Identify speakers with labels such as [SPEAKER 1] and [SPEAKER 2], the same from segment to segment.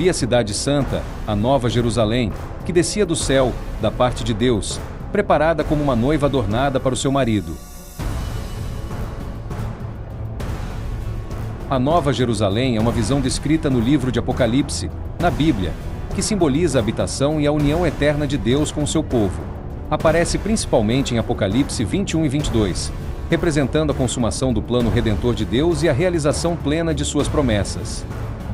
[SPEAKER 1] Vi a cidade santa, a nova Jerusalém, que descia do céu, da parte de Deus, preparada como uma noiva adornada para o seu marido. A Nova Jerusalém é uma visão descrita no livro de Apocalipse, na Bíblia, que simboliza a habitação e a união eterna de Deus com o seu povo. Aparece principalmente em Apocalipse 21 e 22, representando a consumação do plano redentor de Deus e a realização plena de suas promessas.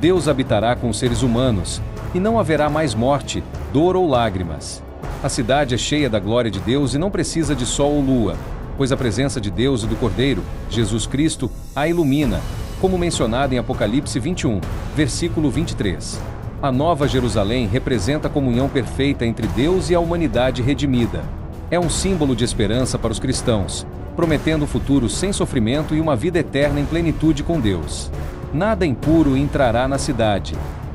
[SPEAKER 1] Deus habitará com os seres humanos, e não haverá mais morte, dor ou lágrimas. A cidade é cheia da glória de Deus e não precisa de sol ou lua, pois a presença de Deus e do Cordeiro, Jesus Cristo, a ilumina, como mencionado em Apocalipse 21, versículo 23. A Nova Jerusalém representa a comunhão perfeita entre Deus e a humanidade redimida. É um símbolo de esperança para os cristãos, prometendo um futuro sem sofrimento e uma vida eterna em plenitude com Deus. Nada impuro entrará na cidade.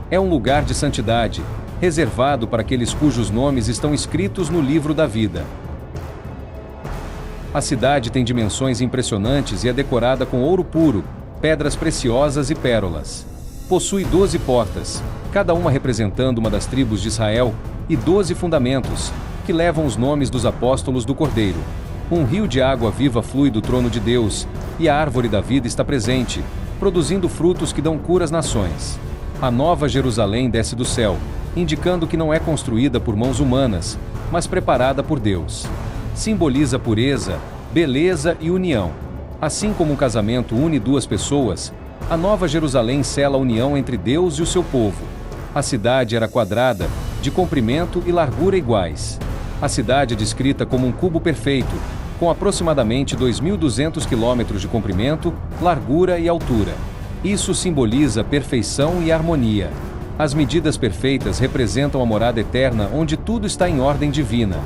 [SPEAKER 1] É um lugar de santidade, reservado para aqueles cujos nomes estão escritos no livro da vida. A cidade tem dimensões impressionantes e é decorada com ouro puro, pedras preciosas e pérolas. Possui 12 portas, cada uma representando uma das tribos de Israel, e 12 fundamentos, que levam os nomes dos apóstolos do Cordeiro. Um rio de água viva flui do trono de Deus, e a árvore da vida está presente, produzindo frutos que dão cura às nações. A Nova Jerusalém desce do céu, indicando que não é construída por mãos humanas, mas preparada por Deus. Simboliza pureza, beleza e união. Assim como um casamento une duas pessoas, a Nova Jerusalém sela a união entre Deus e o seu povo. A cidade era quadrada, de comprimento e largura iguais. A cidade é descrita como um cubo perfeito, com aproximadamente 2.200 quilômetros de comprimento, largura e altura. Isso simboliza perfeição e harmonia. As medidas perfeitas representam a morada eterna onde tudo está em ordem divina.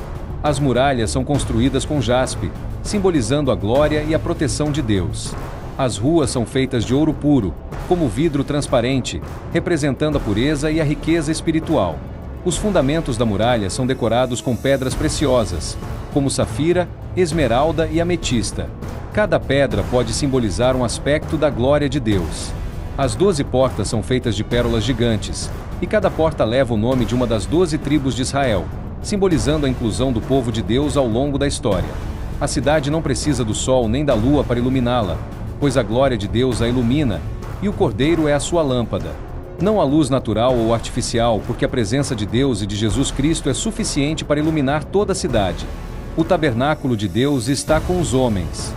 [SPEAKER 1] As muralhas são construídas com jaspe, simbolizando a glória e a proteção de Deus. As ruas são feitas de ouro puro, como vidro transparente, representando a pureza e a riqueza espiritual. Os fundamentos da muralha são decorados com pedras preciosas, como safira, esmeralda e ametista. Cada pedra pode simbolizar um aspecto da glória de Deus. As 12 portas são feitas de pérolas gigantes, e cada porta leva o nome de uma das 12 tribos de Israel, simbolizando a inclusão do povo de Deus ao longo da história. A cidade não precisa do sol nem da lua para iluminá-la, pois a glória de Deus a ilumina, e o Cordeiro é a sua lâmpada. Não há luz natural ou artificial, porque a presença de Deus e de Jesus Cristo é suficiente para iluminar toda a cidade. O tabernáculo de Deus está com os homens.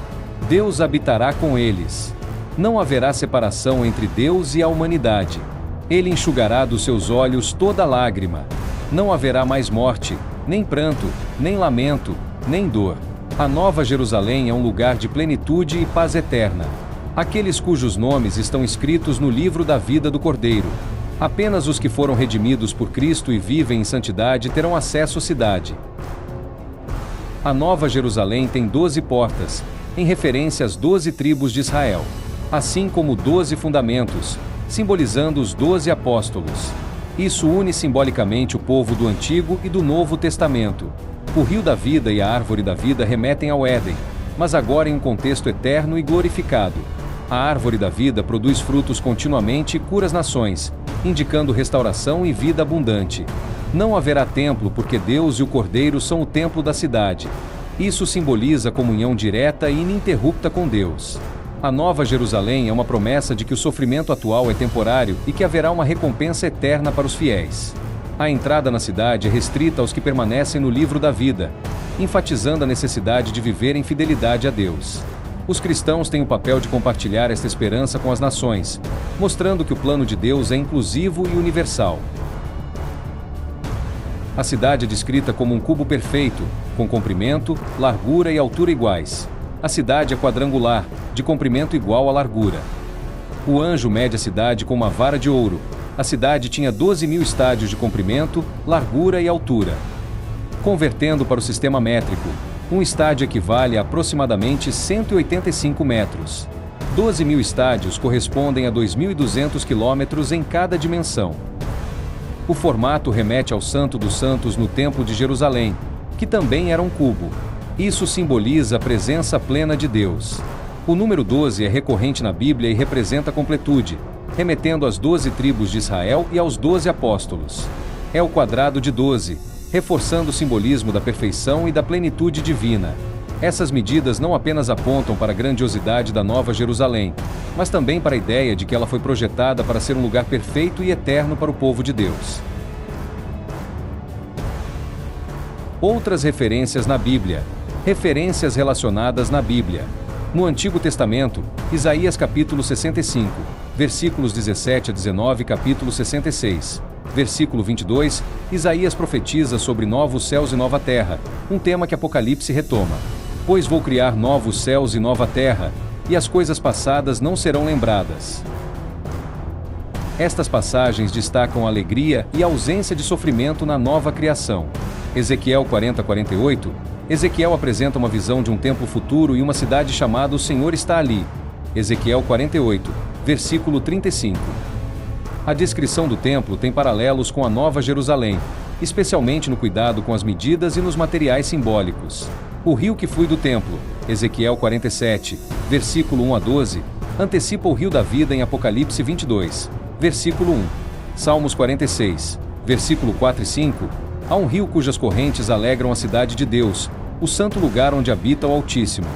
[SPEAKER 1] Deus habitará com eles. Não haverá separação entre Deus e a humanidade. Ele enxugará dos seus olhos toda lágrima. Não haverá mais morte, nem pranto, nem lamento, nem dor. A Nova Jerusalém é um lugar de plenitude e paz eterna. Aqueles cujos nomes estão escritos no livro da vida do Cordeiro. Apenas os que foram redimidos por Cristo e vivem em santidade terão acesso à cidade. A Nova Jerusalém tem 12 portas, em referência às 12 tribos de Israel, assim como 12 fundamentos, simbolizando os 12 apóstolos. Isso une simbolicamente o povo do Antigo e do Novo Testamento. O rio da vida e a árvore da vida remetem ao Éden, mas agora em um contexto eterno e glorificado. A árvore da vida produz frutos continuamente e cura as nações, indicando restauração e vida abundante. Não haverá templo porque Deus e o Cordeiro são o templo da cidade. Isso simboliza a comunhão direta e ininterrupta com Deus. A Nova Jerusalém é uma promessa de que o sofrimento atual é temporário e que haverá uma recompensa eterna para os fiéis. A entrada na cidade é restrita aos que permanecem no livro da vida, enfatizando a necessidade de viver em fidelidade a Deus. Os cristãos têm o papel de compartilhar esta esperança com as nações, mostrando que o plano de Deus é inclusivo e universal. A cidade é descrita como um cubo perfeito, com comprimento, largura e altura iguais. A cidade é quadrangular, de comprimento igual à largura. O anjo mede a cidade com uma vara de ouro. A cidade tinha 12.000 estádios de comprimento, largura e altura. Convertendo para o sistema métrico, um estádio equivale a aproximadamente 185 metros. 12.000 estádios correspondem a 2.200 quilômetros em cada dimensão. O formato remete ao Santo dos Santos no Templo de Jerusalém, que também era um cubo. Isso simboliza a presença plena de Deus. O número 12 é recorrente na Bíblia e representa a completude, remetendo às 12 tribos de Israel e aos 12 apóstolos. É o quadrado de 12, reforçando o simbolismo da perfeição e da plenitude divina. Essas medidas não apenas apontam para a grandiosidade da Nova Jerusalém, mas também para a ideia de que ela foi projetada para ser um lugar perfeito e eterno para o povo de Deus. Outras referências na Bíblia. Referências relacionadas na Bíblia. No Antigo Testamento, Isaías capítulo 65, versículos 17 a 19, capítulo 66. Versículo 22, Isaías profetiza sobre novos céus e nova terra, um tema que Apocalipse retoma. Pois vou criar novos céus e nova terra, e as coisas passadas não serão lembradas. Estas passagens destacam a alegria e a ausência de sofrimento na nova criação. Ezequiel 40:48, Ezequiel apresenta uma visão de um templo futuro e uma cidade chamada O Senhor está ali. Ezequiel 48, versículo 35. A descrição do templo tem paralelos com a Nova Jerusalém, especialmente no cuidado com as medidas e nos materiais simbólicos. O rio que flui do templo, Ezequiel 47, versículo 1 a 12, antecipa o rio da vida em Apocalipse 22, versículo 1. Salmos 46, versículo 4 e 5, há um rio cujas correntes alegram a cidade de Deus, o santo lugar onde habita o Altíssimo.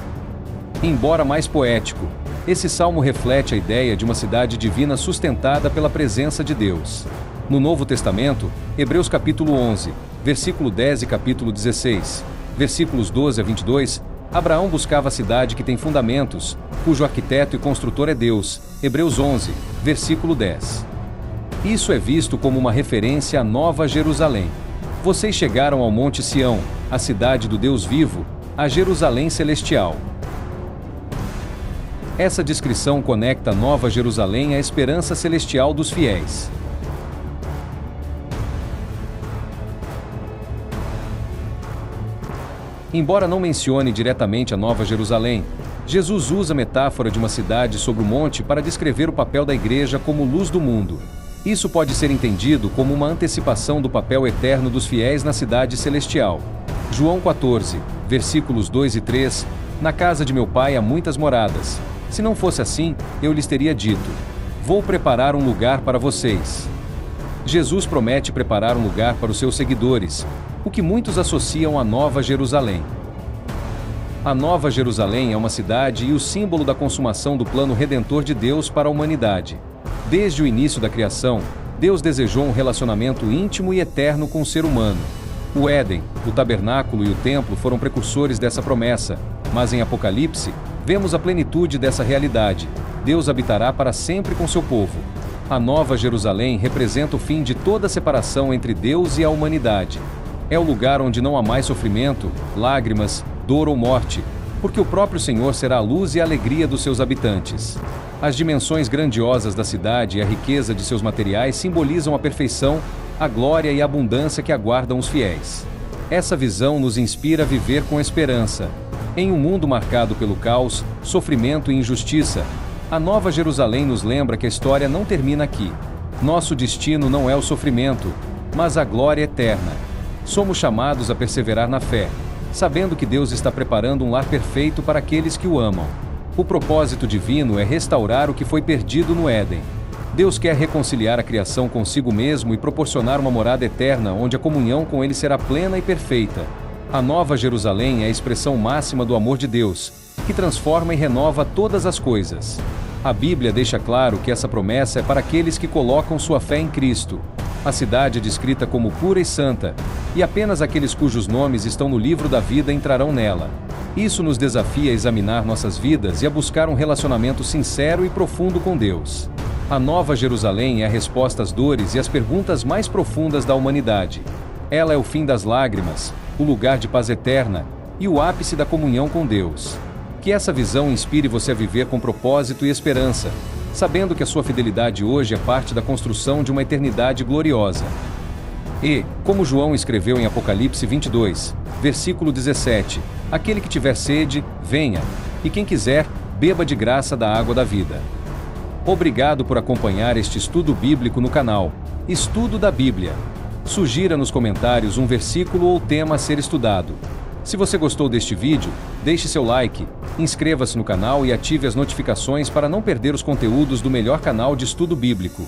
[SPEAKER 1] Embora mais poético, esse salmo reflete a ideia de uma cidade divina sustentada pela presença de Deus. No Novo Testamento, Hebreus capítulo 11, versículo 10 e capítulo 16, versículos 12 a 22, Abraão buscava a cidade que tem fundamentos, cujo arquiteto e construtor é Deus. Hebreus 11, versículo 10. Isso é visto como uma referência à Nova Jerusalém. Vocês chegaram ao Monte Sião, a cidade do Deus vivo, a Jerusalém celestial. Essa descrição conecta a Nova Jerusalém à esperança celestial dos fiéis. Embora não mencione diretamente a Nova Jerusalém, Jesus usa a metáfora de uma cidade sobre o monte para descrever o papel da igreja como luz do mundo. Isso pode ser entendido como uma antecipação do papel eterno dos fiéis na cidade celestial. João 14, versículos 2 e 3, na casa de meu pai há muitas moradas. Se não fosse assim, eu lhes teria dito: vou preparar um lugar para vocês. Jesus promete preparar um lugar para os seus seguidores, o que muitos associam à Nova Jerusalém. A Nova Jerusalém é uma cidade e o símbolo da consumação do plano redentor de Deus para a humanidade. Desde o início da criação, Deus desejou um relacionamento íntimo e eterno com o ser humano. O Éden, o tabernáculo e o templo foram precursores dessa promessa, mas em Apocalipse, vemos a plenitude dessa realidade. Deus habitará para sempre com seu povo. A Nova Jerusalém representa o fim de toda separação entre Deus e a humanidade. É o lugar onde não há mais sofrimento, lágrimas, dor ou morte, porque o próprio Senhor será a luz e a alegria dos seus habitantes. As dimensões grandiosas da cidade e a riqueza de seus materiais simbolizam a perfeição, a glória e a abundância que aguardam os fiéis. Essa visão nos inspira a viver com esperança. Em um mundo marcado pelo caos, sofrimento e injustiça, a Nova Jerusalém nos lembra que a história não termina aqui. Nosso destino não é o sofrimento, mas a glória eterna. Somos chamados a perseverar na fé, sabendo que Deus está preparando um lar perfeito para aqueles que o amam. O propósito divino é restaurar o que foi perdido no Éden. Deus quer reconciliar a criação consigo mesmo e proporcionar uma morada eterna onde a comunhão com Ele será plena e perfeita. A Nova Jerusalém é a expressão máxima do amor de Deus, que transforma e renova todas as coisas. A Bíblia deixa claro que essa promessa é para aqueles que colocam sua fé em Cristo. A cidade é descrita como pura e santa, e apenas aqueles cujos nomes estão no livro da vida entrarão nela. Isso nos desafia a examinar nossas vidas e a buscar um relacionamento sincero e profundo com Deus. A Nova Jerusalém é a resposta às dores e às perguntas mais profundas da humanidade. Ela é o fim das lágrimas, o lugar de paz eterna e o ápice da comunhão com Deus. Que essa visão inspire você a viver com propósito e esperança, sabendo que a sua fidelidade hoje é parte da construção de uma eternidade gloriosa. E, como João escreveu em Apocalipse 22, versículo 17, aquele que tiver sede, venha, e quem quiser, beba de graça da água da vida. Obrigado por acompanhar este estudo bíblico no canal Estudo da Bíblia. Sugira nos comentários um versículo ou tema a ser estudado. Se você gostou deste vídeo, deixe seu like, Inscreva-se no canal e ative as notificações para não perder os conteúdos do melhor canal de estudo bíblico.